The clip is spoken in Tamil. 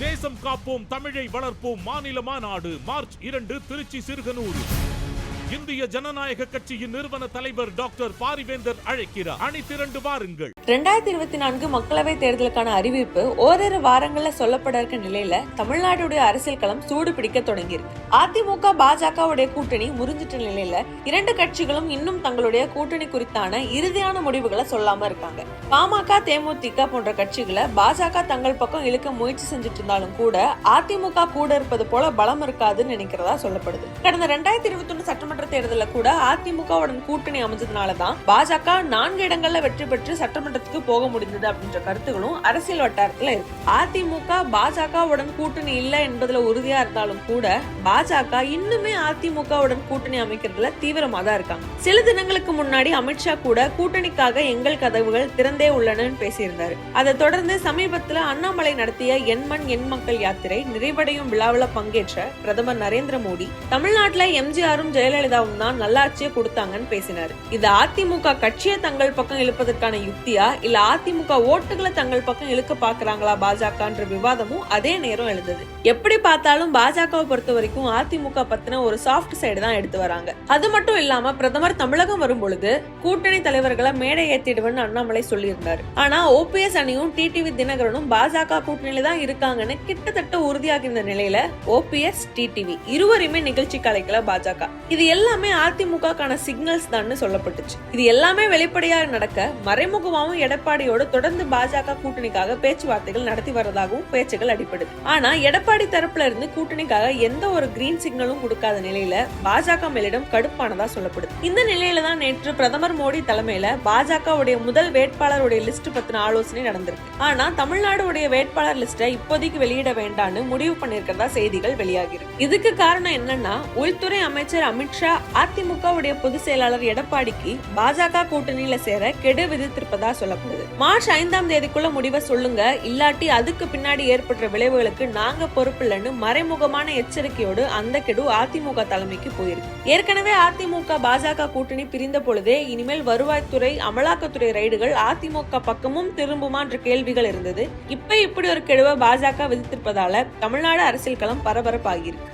தேசம் காப்போம் தமிழை வளர்ப்போம் மாநில மாநாடு மார்ச் 2 திருச்சி சிறுகனூர். இந்திய ஜனநாயக கட்சியின் நிறுவன தலைவர் டாக்டர் பாரிவேந்தர் அழைக்கிறார். அணி திரண்டு வாருங்கள். 2024 மக்களவை தேர்தலுக்கான அறிவிப்பு ஓரிரு வாரங்கள்ல சொல்லப்பட இருக்க நிலையில தமிழ்நாடுடைய அரசியல் களம் சூடு பிடிக்க தொடங்கியிருக்கு. அதிமுக பாஜகவுடைய கூட்டணி முறிஞ்சிட்ட நிலையில இரண்டு கட்சிகளும் இன்னும் தங்களுடைய கூட்டணி குறித்தான இறுதியான முடிவுகளை சொல்லாம இருக்காங்க. பாமக, தேமுதிக போன்ற கட்சிகளை பாஜக தங்கள் பக்கம் இழுக்க முயற்சி செஞ்சுட்டு இருந்தாலும் கூட அதிமுக கூட இருப்பது போல பலம் இருக்காதுன்னு நினைக்கிறதா சொல்லப்படுது. கடந்த 2021 சட்டமன்ற தேர்தலில் கூட அதிமுகவுடன் கூட்டணி அமைஞ்சதுனாலதான் பாஜக 4 இடங்கள்ல வெற்றி பெற்று சட்டமன்றத்துக்கு போக முடிந்தது அப்படின்ற கருத்துகளும் அரசியல் வட்டாரத்துல இருக்கு. அதிமுக பாஜகவுடன் கூட்டணி இல்ல என்பதுல உறுதியா இருந்தாலும் கூட பாஜக இன்னுமே அதிமுகவுடன் கூட்டணி அமைக்கிறதுல தீவிரமா தான் இருக்காங்க. சில தினங்களுக்கு முன்னாடி அமித்ஷா கூட கூட்டணிக்காக எங்கள் கதவுகள் திறந்தே உள்ளன பேசியிருந்தாரு. அதை தொடர்ந்து சமீபத்துல அண்ணாமலை நடத்திய என் மண் என் மக்கள் யாத்திரை நிறைவடையும் விழாவில் பங்கேற்ற பிரதமர் நரேந்திர மோடி தமிழ்நாட்டுல எம்ஜிஆரும் ஜெயலலிதாவும் தான் நல்லாட்சியை கொடுத்தாங்கன்னு பேசினாரு. இது அதிமுக கட்சியை தங்கள் பக்கம் இழுப்பதற்கான யுக்தியா இல்ல அதிமுக ஓட்டுகளை தங்கள் பக்கம் இழுக்க பாக்குறாங்களா பாஜகன்ற விவாதமும் அதே நேரம் எழுந்தது. எப்படி பார்த்தாலும் பாஜகவை பொறுத்த வரைக்கும் அதிமுக பத்தின ஒரு சாஃப்ட் சைடு தான் எடுத்து வராங்க. அது மட்டும் இல்லாம பிரதமர் தமிழகம் வரும் பொழுது கூட்டணி தலைவர்களை மேடை ஏத்திடுவேன்னு அண்ணாமலை சொல்லியிருந்தாரு. ஆனா ஓபிஎஸ் அணியும் டிடிவி தினகரனும் பாஜக கூட்டணியில தான் இருக்காங்கன்னு கிட்டத்தட்ட உறுதியாகி இருந்த நிலையில ஓபிஎஸ், டிடிவி இருவருமே நிகழ்ச்சி கலைக்கல பாஜக. இது எல்லாமே அதிமுகக்கான சிக்னல்ஸ் தான் சொல்லப்பட்டுச்சு. இது எல்லாமே வெளிப்படையா நடக்க மறைமுகமாவும் எடப்பாடியோடு தொடர்ந்து பாஜக கூட்டணிக்காக பேச்சுவார்த்தைகள் நடத்தி வரதாகவும் பேச்சுகள் அடிப்படுது. ஆனா எடப்பாடி தரப்புல இருந்து கூட்டணிக்காக எந்த ஒரு கிரீன் சிக்னலும் கொடுக்காத நிலையில பாஜக மேலிடம் கடுப்பானதா சொல்லப்படுது. இந்த நிலையில தான் நேற்று பிரதமர் மோடி தலைமையில பாஜகவுடைய முதல் வேட்பாளருடைய லிஸ்ட் பத்தின ஆலோசனை நடந்திருக்கு. ஆனா தமிழ்நாடு உடைய வேட்பாளர் லிஸ்ட இப்போதைக்கு வெளியிட வேண்டாம்னு முடிவு பண்ணிருக்கிறதா செய்திகள் வெளியாகிருக்கு. இதுக்கு காரணம் என்னன்னா உள்துறை அமைச்சர் அமித்ஷா அதிமுகவுடைய பொதுச் செயலாளர் எடப்பாடிக்கு பாஜக கூட்டணியில சேர கெடு விதித்திருப்பதா சொல்லப்படுது. மார்ச் 5ஆம் தேதிக்குள்ள முடிவை சொல்லுங்க, இல்லாட்டி அதுக்கு பின்னாடி ஏற்பட்ட விளைவுகளுக்கு நாங்க பொறுப்பில்லைன்னு மறைமுகமான எச்சரிக்கையோடு அந்த கெடு அதிமுக தலைமைக்கு போயிருக்கு. ஏற்கனவே அதிமுக பாஜக கூட்டணி பிரிந்த பொழுதே இனிமேல் வருவாய்த்துறை, அமலாக்கத்துறை ரைடுகள் அதிமுக பக்கமும் திரும்புமான்ற கேள்விகள் இருந்தது. இப்ப இப்படி ஒரு கெடுவை பாஜக விதித்திருப்பதால தமிழ்நாடு அரசியல் களம் பரபரப்பாகியிருக்கு.